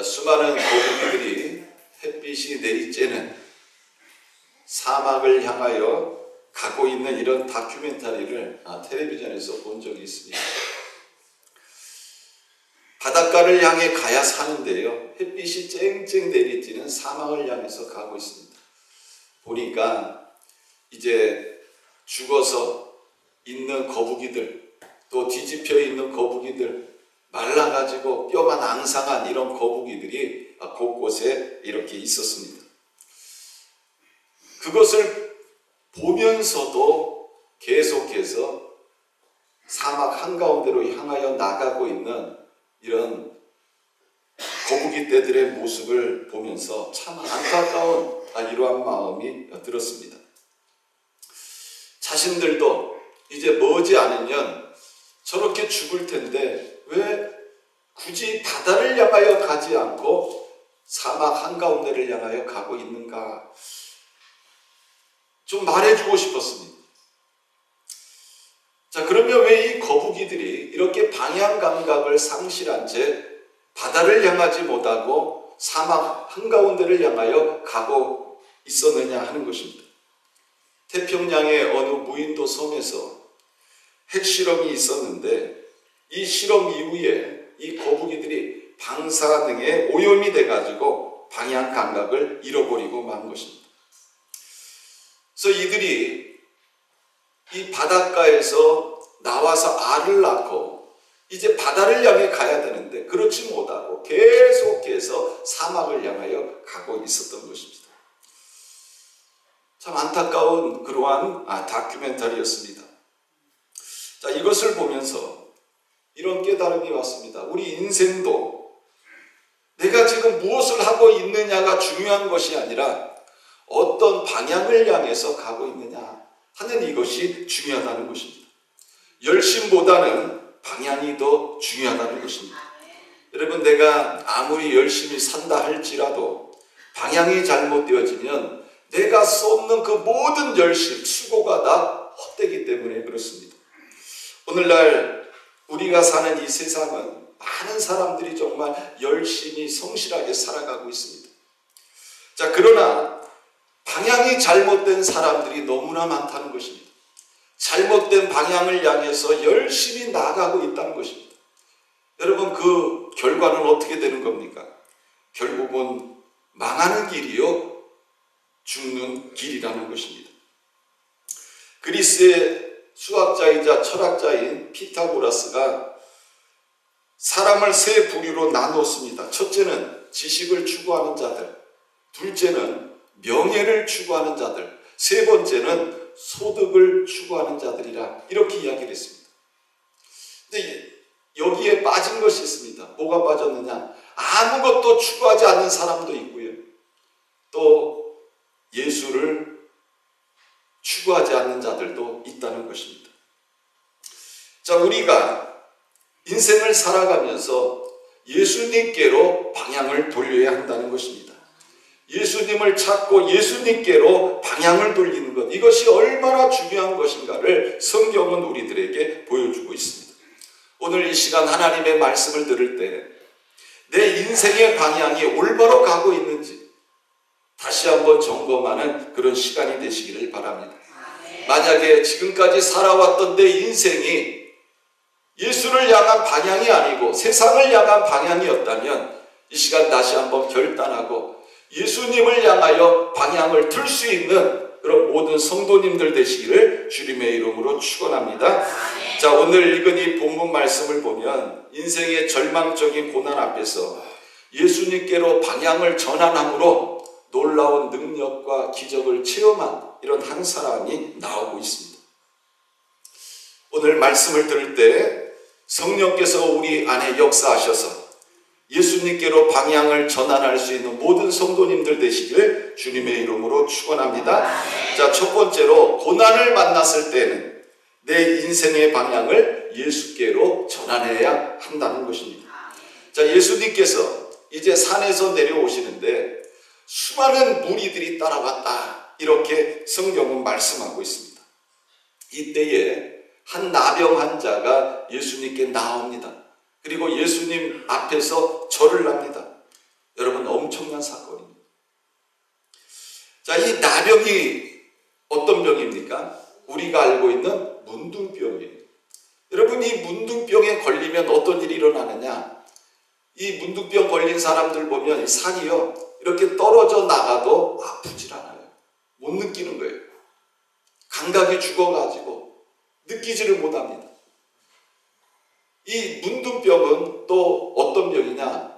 수많은 거북이들이 햇빛이 내리쬐는 사막을 향하여 가고 있는 이런 다큐멘터리를 텔레비전에서 본 적이 있습니다. 바닷가를 향해 가야 사는데요, 햇빛이 쨍쨍 내리쬐는 사막을 향해서 가고 있습니다. 보니까 이제 죽어서 있는 거북이들, 또 뒤집혀 있는 거북이들, 말라가지고 뼈만 앙상한 이런 거북이들이 곳곳에 이렇게 있었습니다. 그것을 보면서도 계속해서 사막 한가운데로 향하여 나가고 있는 이런 거북이 떼들의 모습을 보면서 참 안타까운 이러한 마음이 들었습니다. 자신들도 이제 머지 않으면 저렇게 죽을 텐데 왜 굳이 바다를 향하여 가지 않고 사막 한가운데를 향하여 가고 있는가, 좀 말해주고 싶었습니다. 자, 그러면 왜 이 거북이들이 이렇게 방향 감각을 상실한 채 바다를 향하지 못하고 사막 한가운데를 향하여 가고 있었느냐 하는 것입니다. 태평양의 어느 무인도 섬에서 핵실험이 있었는데 이 실험 이후에 이 거북이들이 방사능에 오염이 돼가지고 방향 감각을 잃어버리고 만 것입니다. 그래서 이들이 이 바닷가에서 나와서 알을 낳고 이제 바다를 향해 가야 되는데 그렇지 못하고 계속해서 사막을 향하여 가고 있었던 것입니다. 참 안타까운 그러한 다큐멘터리였습니다. 자, 이것을 보면서 이런 깨달음이 왔습니다. 우리 인생도 내가 지금 무엇을 하고 있느냐가 중요한 것이 아니라 어떤 방향을 향해서 가고 있느냐 하는 이것이 중요하다는 것입니다. 열심보다는 방향이 더 중요하다는 것입니다. 여러분, 내가 아무리 열심히 산다 할지라도 방향이 잘못되어지면 내가 쏟는 그 모든 열심, 수고가 다 헛되기 때문에 그렇습니다. 오늘날 우리가 사는 이 세상은 많은 사람들이 정말 열심히 성실하게 살아가고 있습니다. 자, 그러나 방향이 잘못된 사람들이 너무나 많다는 것입니다. 잘못된 방향을 향해서 열심히 나아가고 있다는 것입니다. 여러분, 그 결과는 어떻게 되는 겁니까? 결국은 망하는 길이요, 죽는 길이라는 것입니다. 그리스의 수학자이자 철학자인 피타고라스가 사람을 세 부류로 나누었습니다. 첫째는 지식을 추구하는 자들, 둘째는 명예를 추구하는 자들, 세 번째는 소득을 추구하는 자들이라 이렇게 이야기를 했습니다. 근데 여기에 빠진 것이 있습니다. 뭐가 빠졌느냐? 아무것도 추구하지 않는 사람도 있고요, 또 예수를 추구하지 않는 자들도 있다는 것입니다. 자, 우리가 인생을 살아가면서 예수님께로 방향을 돌려야 한다는 것입니다. 예수님을 찾고 예수님께로 방향을 돌리는 것, 이것이 얼마나 중요한 것인가를 성경은 우리들에게 보여주고 있습니다. 오늘 이 시간 하나님의 말씀을 들을 때 내 인생의 방향이 올바로 가고 있는지 다시 한번 점검하는 그런 시간이 되시기를 바랍니다. 만약에 지금까지 살아왔던 내 인생이 예수를 향한 방향이 아니고 세상을 향한 방향이었다면 이 시간 다시 한번 결단하고 예수님을 향하여 방향을 틀 수 있는 그런 모든 성도님들 되시기를 주님의 이름으로 축원합니다. 자, 오늘 읽은 이 본문 말씀을 보면 인생의 절망적인 고난 앞에서 예수님께로 방향을 전환함으로 놀라운 능력과 기적을 체험한 이런 한 사람이 나오고 있습니다. 오늘 말씀을 들을 때 성령께서 우리 안에 역사하셔서 예수님께로 방향을 전환할 수 있는 모든 성도님들 되시기를 주님의 이름으로 축원합니다. 자, 첫 번째로 고난을 만났을 때는 내 인생의 방향을 예수께로 전환해야 한다는 것입니다. 자, 예수님께서 이제 산에서 내려오시는데 수많은 무리들이 따라왔다, 이렇게 성경은 말씀하고 있습니다. 이때에 한 나병 환자가 예수님께 나옵니다. 그리고 예수님 앞에서 절을 합니다. 이런 엄청난 사건입니다. 자, 이 나병이 어떤 병입니까? 우리가 알고 있는 문둥병이에요. 여러분, 이 문둥병에 걸리면 어떤 일이 일어나느냐? 이 문둥병 걸린 사람들 보면 살이요, 이렇게 떨어져 나가도 아프질 않아요. 못 느끼는 거예요. 감각이 죽어가지고 느끼지를 못합니다. 이 문둥병은 또 어떤 병이냐?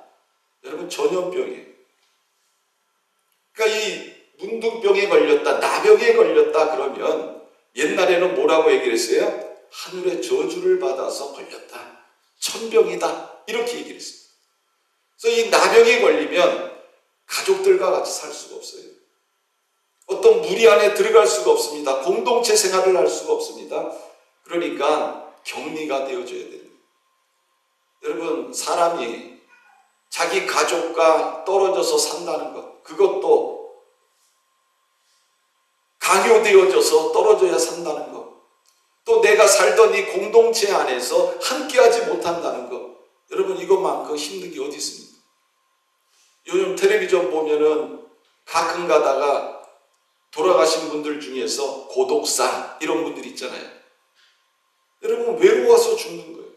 여러분, 전염병이에요. 그러니까 이 문둥병에 걸렸다, 나병에 걸렸다 그러면 옛날에는 뭐라고 얘기를 했어요? 하늘의 저주를 받아서 걸렸다, 천병이다, 이렇게 얘기를 했습니다. 그래서 이 나병에 걸리면 가족들과 같이 살 수가 없어요. 어떤 무리 안에 들어갈 수가 없습니다. 공동체 생활을 할 수가 없습니다. 그러니까 격리가 되어줘야 됩니다. 여러분, 사람이 자기 가족과 떨어져서 산다는 것, 그것도 강요되어져서 떨어져야 산다는 것, 또 내가 살던 이 공동체 안에서 함께하지 못한다는 것, 여러분, 이것만큼 힘든 게 어디 있습니까? 요즘 텔레비전 보면은 가끔 가다가 돌아가신 분들 중에서 고독사 이런 분들 있잖아요. 여러분, 외로워서 죽는 거예요.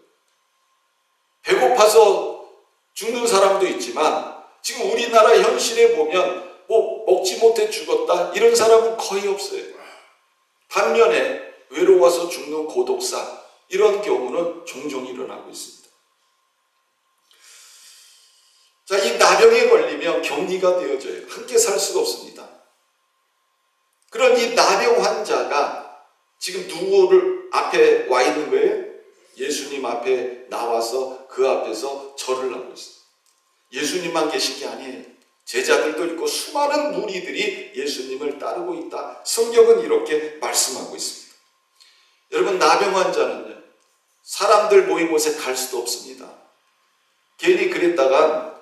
배고파서 죽는 사람도 있지만 지금 우리나라 현실에 보면 뭐 먹지 못해 죽었다 이런 사람은 거의 없어요. 반면에 외로워서 죽는 고독사, 이런 경우는 종종 일어나고 있습니다. 자, 이 나병에 걸리면 격리가 되어져요. 함께 살 수가 없습니다. 그런 이 나병 환자가 지금 누구를 앞에 와 있는 거예요? 예수님 앞에 나와서 그 앞에서 절을 하고 있어요. 예수님만 계신 게 아니에요. 제자들도 있고 수많은 무리들이 예수님을 따르고 있다. 성경은 이렇게 말씀하고 있습니다. 여러분, 나병 환자는요, 사람들 모인 곳에 갈 수도 없습니다. 괜히 그랬다간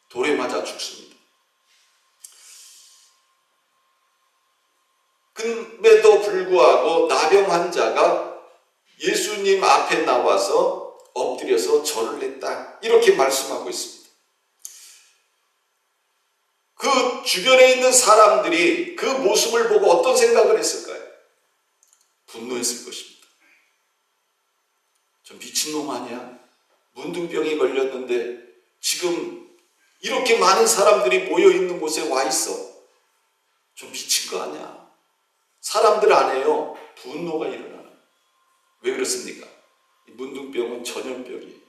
돌에 맞아 죽습니다. 그럼에도 불구하고 나병 환자가 예수님 앞에 나와서 엎드려서 절을 했다, 이렇게 말씀하고 있습니다. 그 주변에 있는 사람들이 그 모습을 보고 어떤 생각을 했을까요? 분노했을 것입니다. 저 미친놈 아니야? 문둥병이 걸렸는데 지금 이렇게 많은 사람들이 모여있는 곳에 와 있어. 좀 미친 거 아니야? 사람들 안에요, 분노가 일어나요. 왜 그렇습니까? 이 문둥병은 전염병이에요.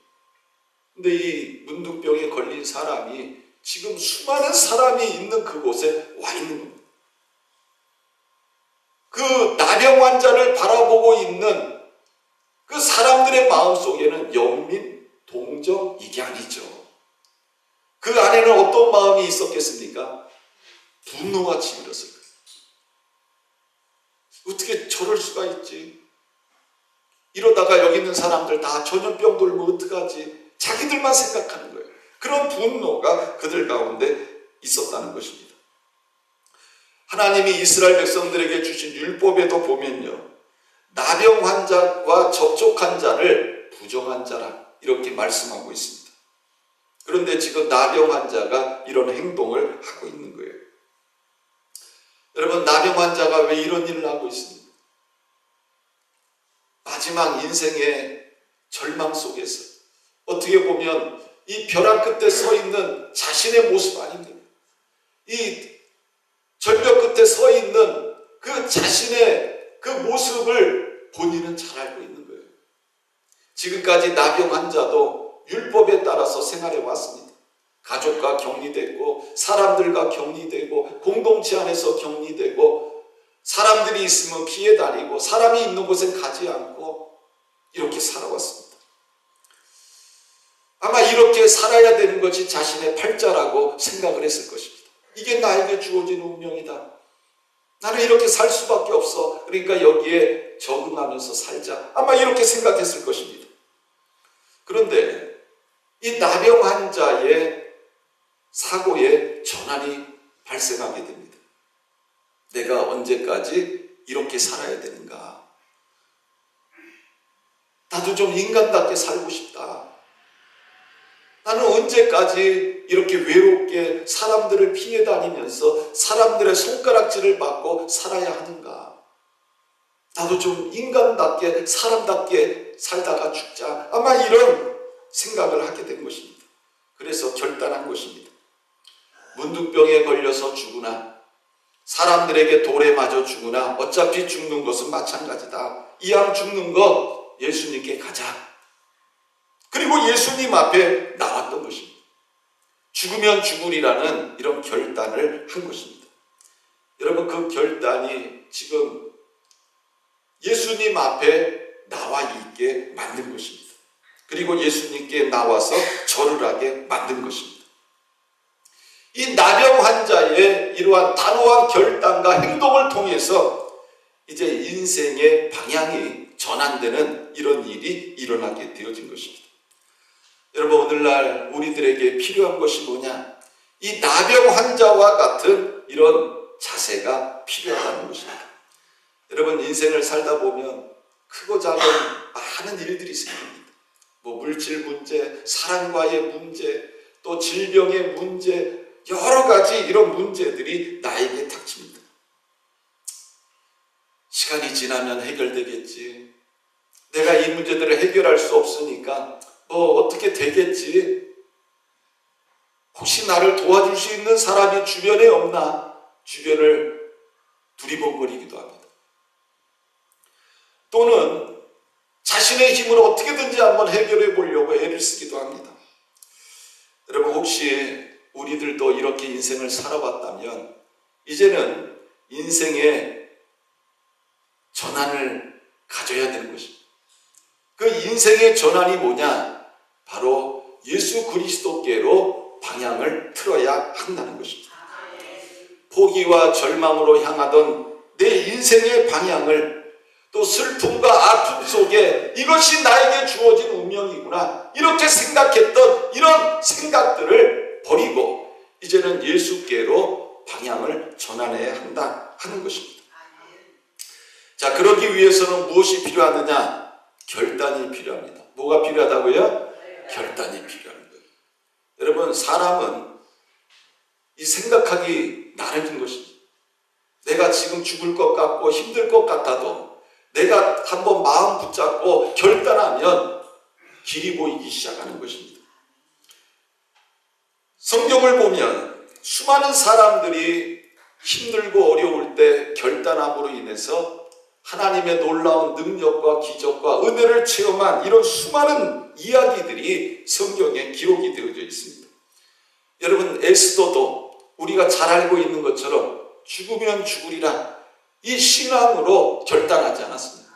근데 이 문둥병에 걸린 사람이 지금 수많은 사람이 있는 그곳에 와 있는 겁니다. 그 나병 환자를 바라보고 있는 그 사람들의 마음속에는 연민, 동정, 이게 아니죠. 그 안에는 어떤 마음이 있었겠습니까? 분노가 치밀었을 거예요. 어떻게 저럴 수가 있지? 이러다가 여기 있는 사람들 다 전염병 돌면 어떡하지? 자기들만 생각하는 거예요. 그런 분노가 그들 가운데 있었다는 것입니다. 하나님이 이스라엘 백성들에게 주신 율법에도 보면요, 나병 환자와 접촉한 자를 부정한 자라, 이렇게 말씀하고 있습니다. 그런데 지금 나병 환자가 이런 행동을 하고 있는 거예요. 여러분, 나병 환자가 왜 이런 일을 하고 있습니까? 마지막 인생의 절망 속에서 어떻게 보면 이 벼랑 끝에 서 있는 자신의 모습 아닙니까? 이 절벽 끝에 서 있는 그 자신의 그 모습을 본인은 잘 알고 있는 거예요. 지금까지 나병 환자도 율법에 따라서 생활해 왔습니다. 가족과 격리되고 사람들과 격리되고 공동체 안에서 격리되고 사람들이 있으면 피해 다니고 사람이 있는 곳엔 가지 않고 이렇게 살아왔습니다. 아마 이렇게 살아야 되는 것이 자신의 팔자라고 생각을 했을 것입니다. 이게 나에게 주어진 운명이다. 나는 이렇게 살 수밖에 없어. 그러니까 여기에 적응하면서 살자. 아마 이렇게 생각했을 것입니다. 그런데 이 나병 환자의 사고에 전환이 발생하게 됩니다. 내가 언제까지 이렇게 살아야 되는가? 나도 좀 인간답게 살고 싶다. 나는 언제까지 이렇게 외롭게 사람들을 피해 다니면서 사람들의 손가락질을 받고 살아야 하는가? 나도 좀 인간답게 사람답게 살다가 죽자. 아마 이런 생각을 하게 된 것입니다. 그래서 결단한 것입니다. 문둥병에 걸려서 죽으나 사람들에게 돌에 맞아 죽으나 어차피 죽는 것은 마찬가지다. 이왕 죽는 것 예수님께 가자. 그리고 예수님 앞에 나왔던 것입니다. 죽으면 죽으리라는 이런 결단을 한 것입니다. 여러분, 그 결단이 지금 예수님 앞에 나와 있게 만든 것입니다. 그리고 예수님께 나와서 절을 하게 만든 것입니다. 이 나병 환자의 이러한 단호한 결단과 행동을 통해서 이제 인생의 방향이 전환되는 이런 일이 일어나게 되어진 것입니다. 여러분, 오늘날 우리들에게 필요한 것이 뭐냐? 이 나병 환자와 같은 이런 자세가 필요하다는 것입니다. 여러분, 인생을 살다 보면 크고 작은 많은 일들이 생깁니다. 뭐 물질 문제, 사랑과의 문제, 또 질병의 문제, 여러 가지 이런 문제들이 나에게 닥칩니다. 시간이 지나면 해결되겠지. 내가 이 문제들을 해결할 수 없으니까 뭐 어떻게 되겠지. 혹시 나를 도와줄 수 있는 사람이 주변에 없나? 주변을 두리번거리기도 합니다. 또는 자신의 힘으로 어떻게든지 한번 해결해 보려고 애를 쓰기도 합니다. 여러분, 혹시 우리들도 이렇게 인생을 살아왔다면 이제는 인생의 전환을 가져야 되는 것입니다. 그 인생의 전환이 뭐냐? 바로 예수 그리스도께로 방향을 틀어야 한다는 것입니다. 포기와 절망으로 향하던 내 인생의 방향을, 또 슬픔과 아픔 속에 이것이 나에게 주어진 운명이구나, 이렇게 생각했던 이런 생각들을 버리고 이제는 예수께로 방향을 전환해야 한다 하는 것입니다. 자, 그러기 위해서는 무엇이 필요하느냐? 결단이 필요합니다. 뭐가 필요하다고요? 결단이 필요한 거예요. 여러분, 사람은 이 생각하기 나름인 것입니다. 내가 지금 죽을 것 같고 힘들 것 같아도 내가 한번 마음 붙잡고 결단하면 길이 보이기 시작하는 것입니다. 성경을 보면 수많은 사람들이 힘들고 어려울 때 결단함으로 인해서 하나님의 놀라운 능력과 기적과 은혜를 체험한 이런 수많은 이야기들이 성경에 기록이 되어져 있습니다. 여러분, 에스더도 우리가 잘 알고 있는 것처럼 죽으면 죽으리라 이 신앙으로 결단하지 않았습니다.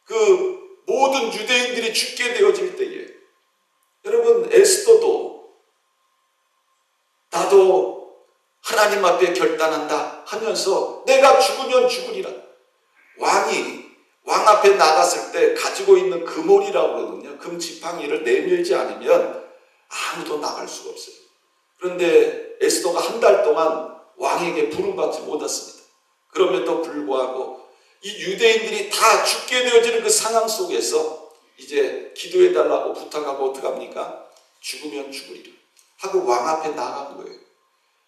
그 모든 유대인들이 죽게 되어질 때에 여러분, 에스더도 나도 하나님 앞에 결단한다 하면서 내가 죽으면 죽으리라. 왕 앞에 나갔을 때 가지고 있는 금올이라고 그러거든요. 금지팡이를 내밀지 않으면 아무도 나갈 수가 없어요. 그런데 에스더가 한 달 동안 왕에게 부름받지 못했습니다. 그럼에도 불구하고 이 유대인들이 다 죽게 되어지는 그 상황 속에서 이제 기도해달라고 부탁하고 어떡합니까? 죽으면 죽으리라 하고 왕 앞에 나간 거예요.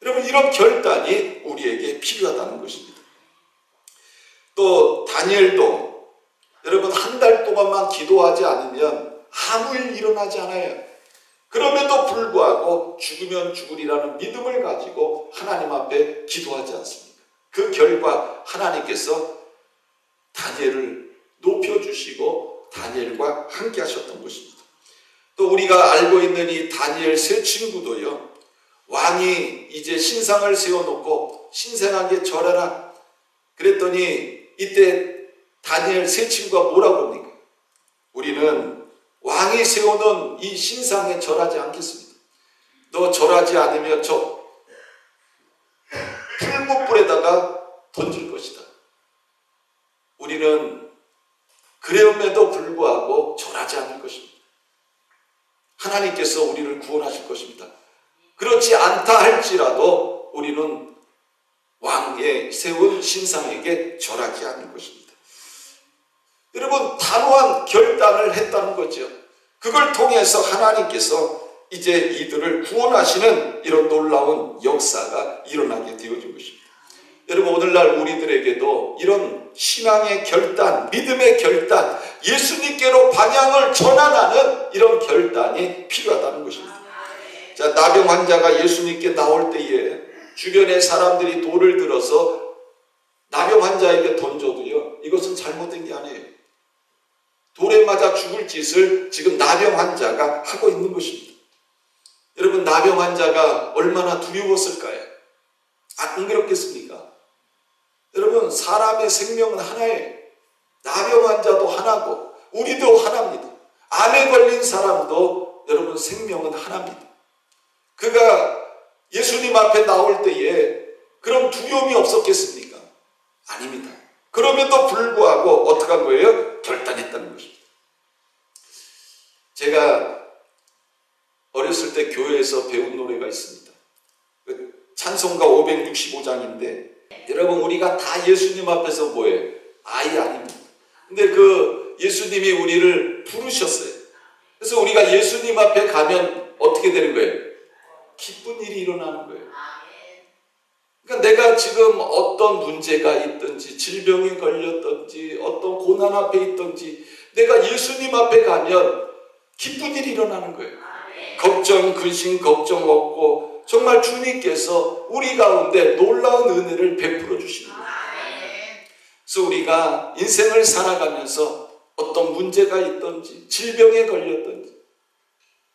여러분, 이런 결단이 우리에게 필요하다는 것입니다. 또 다니엘도 여러분, 한 달 동안만 기도하지 않으면 아무 일 일어나지 않아요. 그럼에도 불구하고 죽으면 죽으리라는 믿음을 가지고 하나님 앞에 기도하지 않습니까? 그 결과 하나님께서 다니엘을 높여주시고 다니엘과 함께 하셨던 것입니다. 또 우리가 알고 있는 이 다니엘 세 친구도요, 왕이 이제 신상을 세워놓고 신성하게 절하라 그랬더니 이때 다니엘 세 친구가 뭐라고 합니까? 우리는 왕이 세워놓은 이 신상에 절하지 않겠습니다. 너 절하지 않으면 저 풀무불에다가 던질 것이다. 우리는 그래움에도 불구하고 절하지 않을 것입니다. 하나님께서 우리를 구원하실 것입니다. 그렇지 않다 할지라도 우리는 왕의 세운 신상에게 절하지 않을 것입니다. 여러분, 단호한 결단을 했다는 거죠. 그걸 통해서 하나님께서 이제 이들을 구원하시는 이런 놀라운 역사가 일어나게 되어진 것입니다. 여러분, 오늘날 우리들에게도 이런 신앙의 결단, 믿음의 결단, 예수님께로 방향을 전환하는 이런 결단이 필요하다는 것입니다. 자, 나병 환자가 예수님께 나올 때에 주변의 사람들이 돌을 들어서 나병 환자에게 던져도요, 이것은 잘못된 게 아니에요. 돌에 맞아 죽을 짓을 지금 나병 환자가 하고 있는 것입니다. 여러분, 나병 환자가 얼마나 두려웠을까요? 안 그렇겠습니까? 여러분, 사람의 생명은 하나예요. 나병 환자도 하나고 우리도 하나입니다. 암에 걸린 사람도 여러분 생명은 하나입니다. 그가 예수님 앞에 나올 때에 그런 두려움이 없었겠습니까? 아닙니다. 그럼에도 불구하고 어떻게 한 거예요? 결단했다는 것입니다. 제가 어렸을 때 교회에서 배운 노래가 있습니다. 찬송가 565장인데 여러분, 우리가 다 예수님 앞에서 뭐예요? 아이 아닙니다. 근데 그 예수님이 우리를 부르셨어요. 그래서 우리가 예수님 앞에 가면 어떻게 되는 거예요? 기쁜 일이 일어나는 거예요. 그러니까 내가 지금 어떤 문제가 있든지 질병에 걸렸든지 어떤 고난 앞에 있든지 내가 예수님 앞에 가면 기쁜 일이 일어나는 거예요. 걱정, 근심, 걱정 없고 정말 주님께서 우리 가운데 놀라운 은혜를 베풀어 주시는 거예요. 그래서 우리가 인생을 살아가면서 어떤 문제가 있든지 질병에 걸렸든지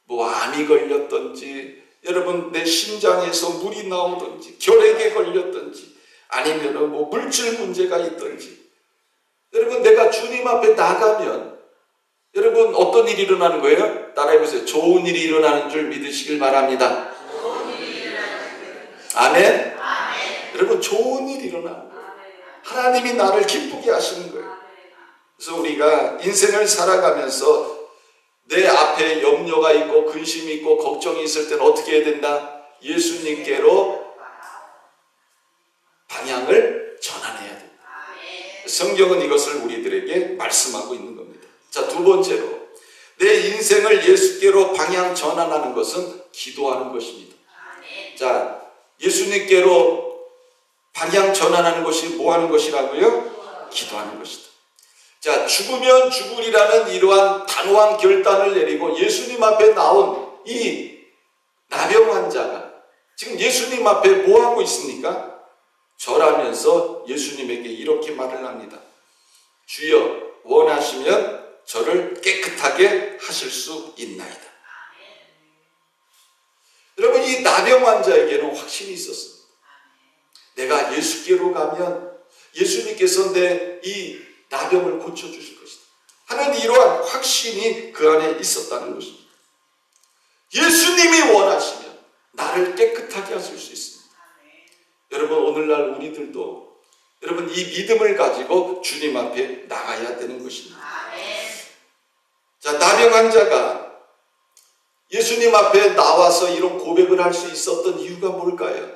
뭐 암이 걸렸든지 여러분 내 심장에서 물이 나오든지 결핵에 걸렸든지 아니면 뭐 물질 문제가 있든지 여러분 내가 주님 앞에 나가면 여러분 어떤 일이 일어나는 거예요? 따라해보세요. 좋은 일이 일어나는 줄 믿으시길 바랍니다. 아멘? 여러분 좋은 일이 일어나는 거예요. 하나님이 나를 기쁘게 하시는 거예요. 그래서 우리가 인생을 살아가면서 내 앞에 염려가 있고 근심이 있고 걱정이 있을 때는 어떻게 해야 된다? 예수님께로 방향을 전환해야 된다. 성경은 이것을 우리들에게 말씀하고 있는 겁니다. 자, 두 번째로 내 인생을 예수께로 방향 전환하는 것은 기도하는 것입니다. 자, 예수님께로 방향 전환하는 것이 뭐 하는 것이라고요? 기도하는 것이다. 자, 죽으면 죽으리라는 이러한 단호한 결단을 내리고 예수님 앞에 나온 이 나병 환자가 지금 예수님 앞에 뭐 하고 있습니까? 절하면서 예수님에게 이렇게 말을 합니다. 주여, 원하시면 저를 깨끗하게 하실 수 있나이다. 여러분, 이 나병 환자에게는 확신이 있었습니다. 내가 예수께로 가면 예수님께서 내 이 나병을 고쳐주실 것이다 하는 이러한 확신이 그 안에 있었다는 것입니다. 예수님이 원하시면 나를 깨끗하게 하실 수 있습니다. 여러분, 오늘날 우리들도 여러분 이 믿음을 가지고 주님 앞에 나가야 되는 것입니다. 자, 나병 환자가 예수님 앞에 나와서 이런 고백을 할 수 있었던 이유가 뭘까요?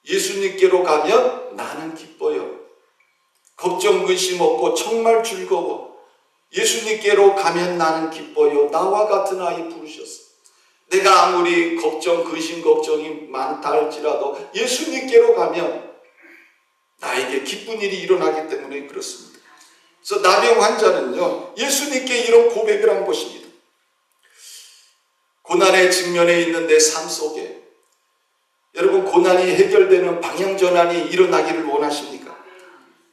예수님께로 가면 나는 기뻐요. 걱정 근심 없고 정말 즐거워. 예수님께로 가면 나는 기뻐요. 나와 같은 아이 부르셨어. 내가 아무리 걱정 근심 걱정이 많다 할지라도 예수님께로 가면 나에게 기쁜 일이 일어나기 때문에 그렇습니다. 그래서 나병 환자는요 예수님께 이런 고백을 한 것입니다. 고난의 직면에 있는 내 삶 속에 여러분 고난이 해결되는 방향 전환이 일어나기를 원하십니까?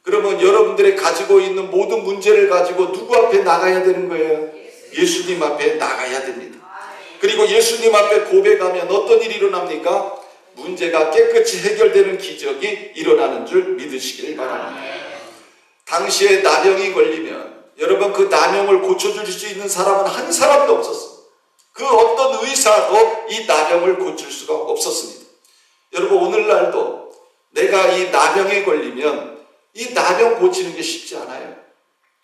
그러면 여러분들이 가지고 있는 모든 문제를 가지고 누구 앞에 나가야 되는 거예요? 예수님 앞에 나가야 됩니다. 그리고 예수님 앞에 고백하면 어떤 일이 일어납니까? 문제가 깨끗이 해결되는 기적이 일어나는 줄 믿으시길 바랍니다. 당시에 나병이 걸리면 여러분 그 나병을 고쳐줄 수 있는 사람은 한 사람도 없었습니다. 그 어떤 의사도 이 나병을 고칠 수가 없었습니다. 여러분 오늘날도 내가 이 나병에 걸리면 이 나병 고치는 게 쉽지 않아요.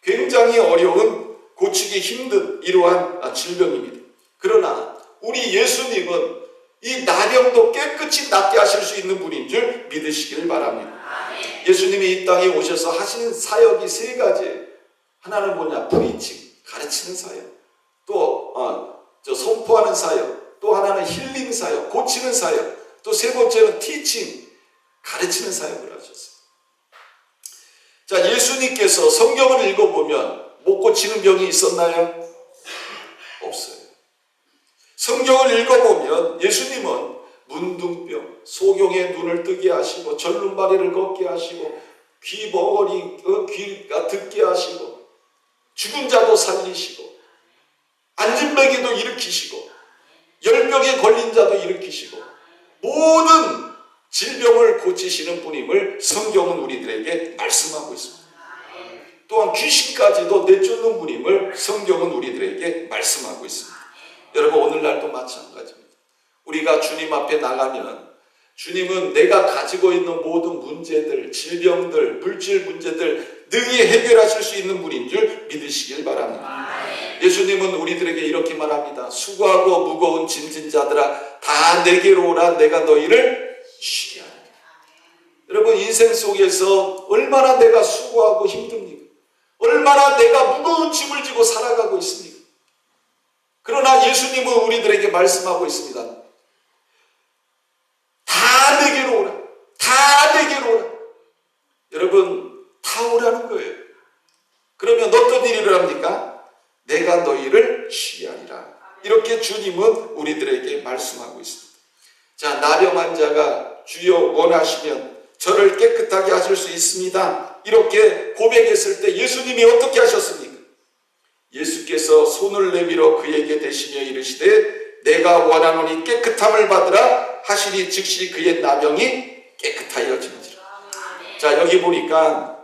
굉장히 어려운 고치기 힘든 이러한 질병입니다. 그러나 우리 예수님은 이 나병도 깨끗이 낫게 하실 수 있는 분인 줄 믿으시기를 바랍니다. 예수님이 이 땅에 오셔서 하신 사역이 세 가지예요. 하나는 뭐냐? 프리칭, 가르치는 사역. 또 선포하는 사역. 또 하나 힐링 사역, 고치는 사역, 또 세 번째는 티칭, 가르치는 사역을 하셨어요. 자, 예수님께서 성경을 읽어보면 못 고치는 병이 있었나요? 없어요. 성경을 읽어보면 예수님은 문둥병, 소경의 눈을 뜨게 하시고 절름발이를 걷게 하시고 귀가 듣게 하시고 죽은 자도 살리시고 안진뱅이도 일으키시고 열병에 걸린 자도 일으키시고 모든 질병을 고치시는 분임을 성경은 우리들에게 말씀하고 있습니다. 또한 귀신까지도 내쫓는 분임을 성경은 우리들에게 말씀하고 있습니다. 여러분, 오늘날도 마찬가지입니다. 우리가 주님 앞에 나가면 주님은 내가 가지고 있는 모든 문제들, 질병들, 물질 문제들 능히 해결하실 수 있는 분인 줄 믿으시길 바랍니다. 예수님은 우리들에게 이렇게 말합니다. 수고하고 무거운 짐진 자들아 다 내게로 오라. 내가 너희를 쉬게 하리라. 여러분, 인생 속에서 얼마나 내가 수고하고 힘듭니까? 얼마나 내가 무거운 짐을 지고 살아가고 있습니까? 그러나 예수님은 우리들에게 말씀하고 있습니다. 다 내게로 오라. 다 내게로 오라. 여러분, 다 오라는 거예요. 그러면 어떤 일을 합니까? 내가 너희를 쉬게 하리라. 이렇게 주님은 우리들에게 말씀하고 있습니다. 자, 나병 환자가 주여 원하시면 저를 깨끗하게 하실 수 있습니다. 이렇게 고백했을 때 예수님이 어떻게 하셨습니까? 예수께서 손을 내밀어 그에게 대시며 이르시되 내가 원하노니 깨끗함을 받으라 하시니 즉시 그의 나병이 깨끗하여지니라. 자, 여기 보니까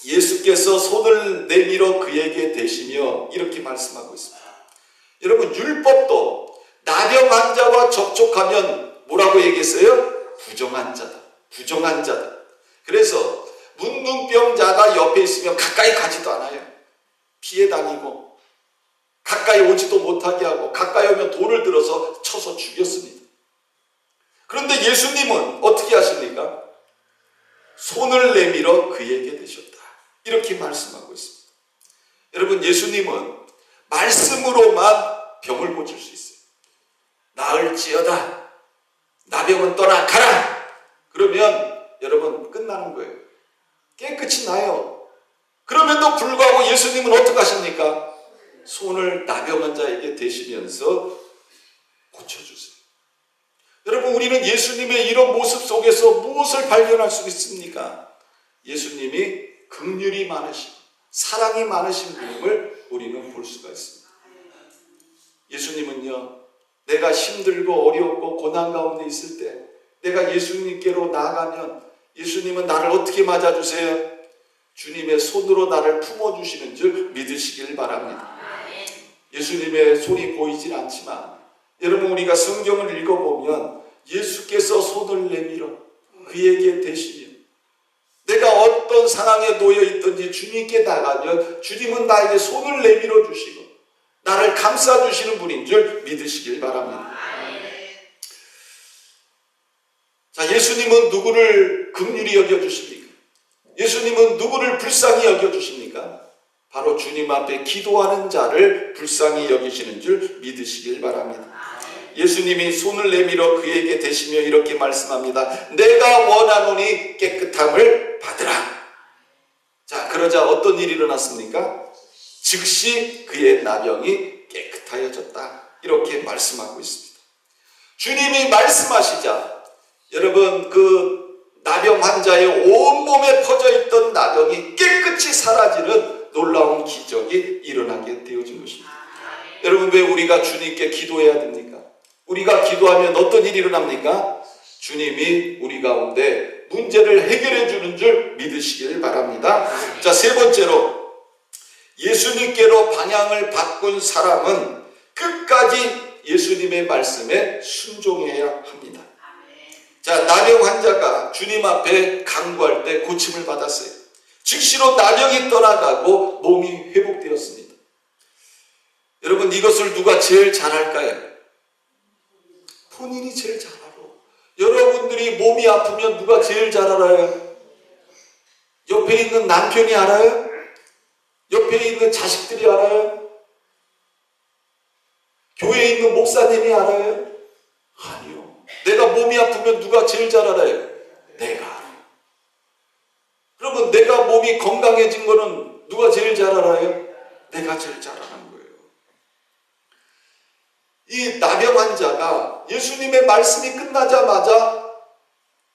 예수께서 손을 내밀어 그에게 대시며 이렇게 말씀하고 있습니다. 여러분, 율법도 나병 환자와 접촉하면 뭐라고 얘기했어요? 부정한 자다. 부정한 자다. 그래서 문둥병자가 옆에 있으면 가까이 가지도 않아요. 피해 다니고 가까이 오지도 못하게 하고 가까이 오면 돌을 들어서 쳐서 죽였습니다. 그런데 예수님은 어떻게 하십니까? 손을 내밀어 그에게 대셨다. 이렇게 말씀하고 있습니다. 여러분, 예수님은 말씀으로만 병을 고칠 수 있어요. 나을지어다. 나병은 떠나 가라. 그러면 여러분 끝나는 거예요. 깨끗이 나요. 그럼에도 불구하고 예수님은 어떻게 하십니까? 손을 나병 환자에게 대시면서 고쳐주세요. 여러분, 우리는 예수님의 이런 모습 속에서 무엇을 발견할 수 있습니까? 예수님이 긍휼이 많으시고 사랑이 많으신 분임을 우리는 볼 수가 있습니다. 예수님은요, 내가 힘들고 어렵고 고난 가운데 있을 때 내가 예수님께로 나아가면 예수님은 나를 어떻게 맞아주세요? 주님의 손으로 나를 품어주시는 줄 믿으시길 바랍니다. 예수님의 손이 보이진 않지만 여러분, 우리가 성경을 읽어보면 예수께서 손을 내밀어 그에게 대시며 내가 어떤 상황에 놓여 있든지 주님께 나가면 주님은 나에게 손을 내밀어 주시고 나를 감싸 주시는 분인 줄 믿으시길 바랍니다. 자, 예수님은 누구를 긍휼히 여겨주십니까? 예수님은 누구를 불쌍히 여겨주십니까? 바로 주님 앞에 기도하는 자를 불쌍히 여기시는 줄 믿으시길 바랍니다. 예수님이 손을 내밀어 그에게 대시며 이렇게 말씀합니다. 내가 원하노니 깨끗함을 받으라. 자, 그러자 어떤 일이 일어났습니까? 즉시 그의 나병이 깨끗하여졌다. 이렇게 말씀하고 있습니다. 주님이 말씀하시자 여러분, 그 나병 환자의 온몸에 퍼져 있던 나병이 깨끗이 사라지는 놀라운 기적이 일어나게 되어진 것입니다. 여러분, 왜 우리가 주님께 기도해야 됩니까? 우리가 기도하면 어떤 일이 일어납니까? 주님이 우리 가운데 문제를 해결해 주는 줄 믿으시길 바랍니다. 자, 세 번째로 예수님께로 방향을 바꾼 사람은 끝까지 예수님의 말씀에 순종해야 합니다. 자, 나병 환자가 주님 앞에 간구할 때 고침을 받았어요. 즉시로 나병이 떠나가고 몸이 회복되었습니다. 여러분, 이것을 누가 제일 잘할까요? 본인이 제일 잘 알아. 여러분들이 몸이 아프면 누가 제일 잘 알아요? 옆에 있는 남편이 알아요? 옆에 있는 자식들이 알아요? 교회에 있는 목사님이 알아요? 몸이 아프면 누가 제일 잘 알아요? 내가 알아요. 그러면 내가 몸이 건강해진 거는 누가 제일 잘 알아요? 내가 제일 잘 아는 거예요. 이 나병 환자가 예수님의 말씀이 끝나자마자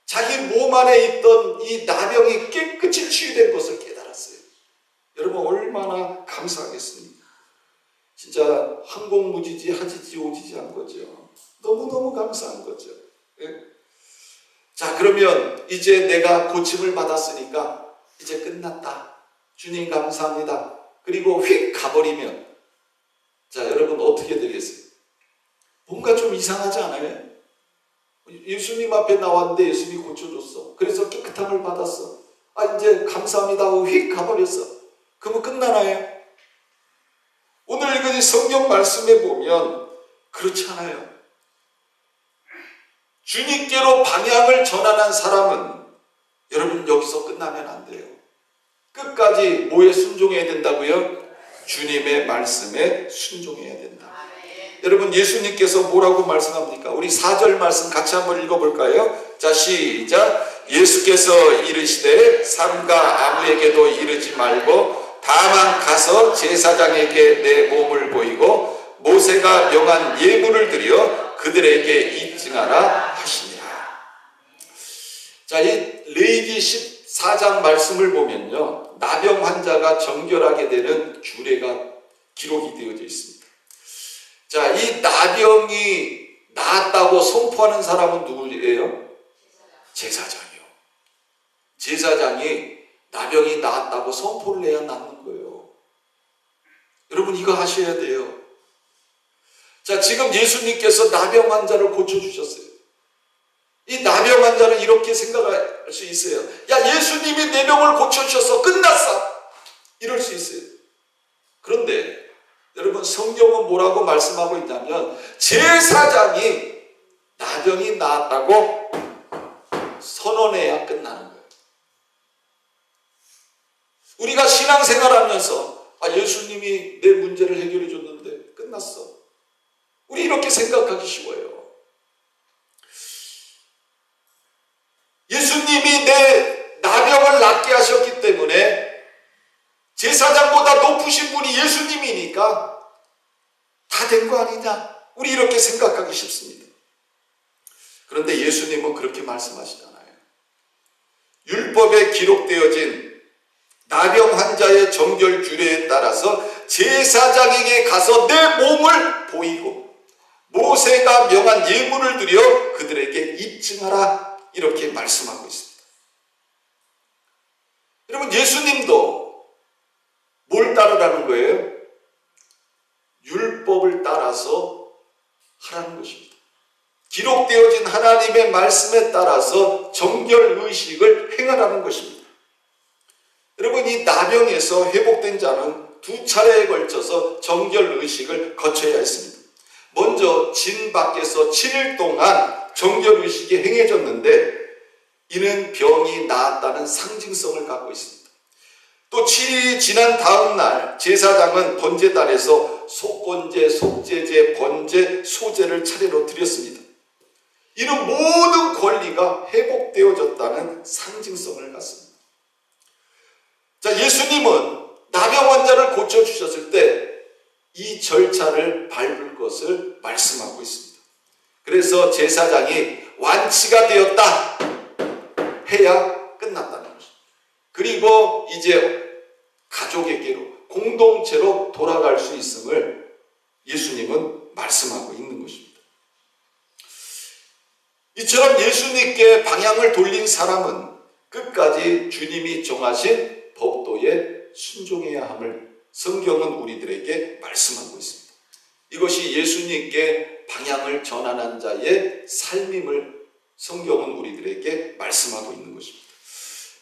자기 몸 안에 있던 이 나병이 깨끗이 치유된 것을 깨달았어요. 여러분 얼마나 감사하겠습니까? 진짜 항공무지지 하지지 오지지 한 거죠. 너무너무 감사한 거죠. 예? 자, 그러면 이제 내가 고침을 받았으니까 이제 끝났다. 주님 감사합니다. 그리고 휙 가버리면 자, 여러분 어떻게 되겠어요? 뭔가 좀 이상하지 않아요? 예수님 앞에 나왔는데 예수님이 고쳐줬어. 그래서 깨끗함을 받았어. 아, 이제 감사합니다 하고 휙 가버렸어. 그러면 끝나나요? 오늘 읽은 성경 말씀에 보면 그렇지 않아요. 주님께로 방향을 전환한 사람은 여러분 여기서 끝나면 안 돼요. 끝까지 뭐에 순종해야 된다고요? 주님의 말씀에 순종해야 된다. 여러분 예수님께서 뭐라고 말씀합니까? 우리 4절 말씀 같이 한번 읽어볼까요? 자, 시작. 예수께서 이르시되 삼가 아무에게도 이르지 말고 다만 가서 제사장에게 내 몸을 보이고 모세가 명한 예물을 드려 그들에게 입증하라 하시니라. 자, 이 레위기 14장 말씀을 보면요, 나병 환자가 정결하게 되는 규례가 기록이 되어져 있습니다. 자, 이 나병이 나았다고 선포하는 사람은 누구예요? 제사장이요. 제사장이 나병이 나았다고 선포를 해야 낫는 거예요. 여러분 이거 하셔야 돼요. 자, 지금 예수님께서 나병 환자를 고쳐주셨어요. 이 나병 환자는 이렇게 생각할 수 있어요. 야, 예수님이 내 병을 고쳐주셔서 끝났어. 이럴 수 있어요. 그런데 여러분 성경은 뭐라고 말씀하고 있냐면 제사장이 나병이 나았다고 선언해야 끝나는 거예요. 우리가 신앙생활하면서 아, 예수님이 내 문제를 해결해 줬는데 끝났어. 우리 이렇게 생각하기 쉬워요. 예수님이 내 나병을 낫게 하셨기 때문에 제사장보다 높으신 분이 예수님이니까 다 된 거 아니냐? 우리 이렇게 생각하기 쉽습니다. 그런데 예수님은 그렇게 말씀하시잖아요. 율법에 기록되어진 나병 환자의 정결 규례에 따라서 제사장에게 가서 내 몸을 보이고 모세가 명한 예물을 드려 그들에게 입증하라, 이렇게 말씀하고 있습니다. 여러분 예수님도 뭘 따르라는 거예요? 율법을 따라서 하라는 것입니다. 기록되어진 하나님의 말씀에 따라서 정결의식을 행하라는 것입니다. 여러분 이 나병에서 회복된 자는 두 차례에 걸쳐서 정결의식을 거쳐야 했습니다. 먼저 진 밖에서 7일 동안 정결의식이 행해졌는데 이는 병이 나았다는 상징성을 갖고 있습니다. 또 7일이 지난 다음 날 제사장은 번제단에서 속건제, 속제제, 번제, 소제를 차례로 드렸습니다. 이는 모든 권리가 회복되어졌다는 상징성을 갖습니다. 자, 예수님은 나병 환자를 고쳐주셨을 때 이 절차를 밟을 것을 말씀하고 있습니다. 그래서 제사장이 완치가 되었다 해야 끝났다는 것입니다. 그리고 이제 가족에게로, 공동체로 돌아갈 수 있음을 예수님은 말씀하고 있는 것입니다. 이처럼 예수님께 방향을 돌린 사람은 끝까지 주님이 정하신 법도에 순종해야 함을 성경은 우리들에게 말씀하고 있습니다. 이것이 예수님께 방향을 전환한 자의 삶임을 성경은 우리들에게 말씀하고 있는 것입니다.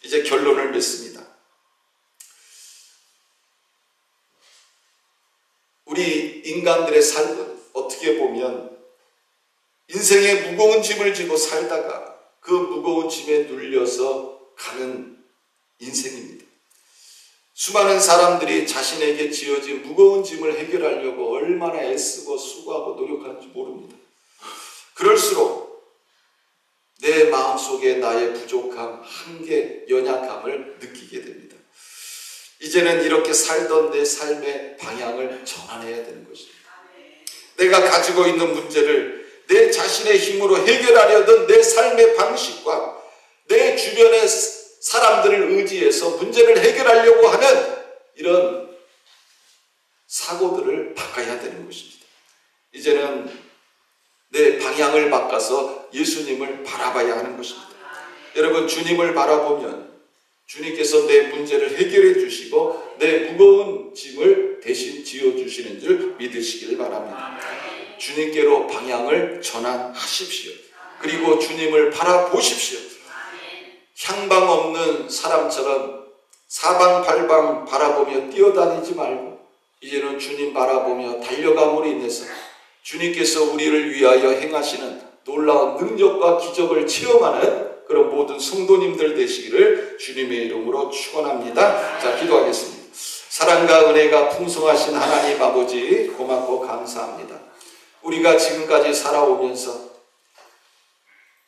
이제 결론을 맺습니다. 우리 인간들의 삶은 어떻게 보면 인생의 무거운 짐을 지고 살다가 그 무거운 짐에 눌려서 가는 인생입니다. 수많은 사람들이 자신에게 지어진 무거운 짐을 해결하려고 얼마나 애쓰고 수고하고 노력하는지 모릅니다. 그럴수록 속에 나의 부족함, 한계, 연약함을 느끼게 됩니다. 이제는 이렇게 살던 내 삶의 방향을 전환해야 되는 것입니다. 내가 가지고 있는 문제를 내 자신의 힘으로 해결하려던 내 삶의 방식과 내 주변의 사람들을 의지해서 문제를 해결하려고 하는 이런 사고들을 바꿔야 되는 것입니다. 이제는 내 방향을 바꿔서 예수님을 바라봐야 하는 것입니다. 여러분, 주님을 바라보면 주님께서 내 문제를 해결해 주시고 내 무거운 짐을 대신 지어주시는 줄 믿으시길 바랍니다. 주님께로 방향을 전환하십시오. 그리고 주님을 바라보십시오. 향방 없는 사람처럼 사방팔방 바라보며 뛰어다니지 말고 이제는 주님 바라보며 달려감으로 인해서 주님께서 우리를 위하여 행하시는 놀라운 능력과 기적을 체험하는 그런 모든 성도님들 되시기를 주님의 이름으로 축원합니다. 자, 기도하겠습니다. 사랑과 은혜가 풍성하신 하나님 아버지, 고맙고 감사합니다. 우리가 지금까지 살아오면서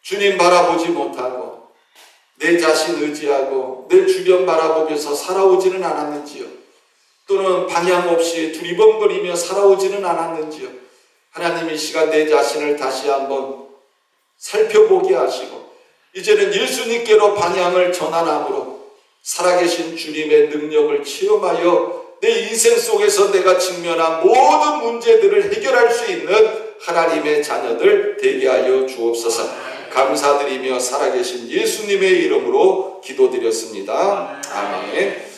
주님 바라보지 못하고 내 자신 의지하고 내 주변 바라보면서 살아오지는 않았는지요? 또는 방향 없이 두리번거리며 살아오지는 않았는지요? 하나님, 이 시간 내 자신을 다시 한번 살펴보게 하시고 이제는 예수님께로 방향을 전환함으로 살아계신 주님의 능력을 체험하여 내 인생 속에서 내가 직면한 모든 문제들을 해결할 수 있는 하나님의 자녀들 되게 하여 주옵소서. 감사드리며 살아계신 예수님의 이름으로 기도드렸습니다. 아멘.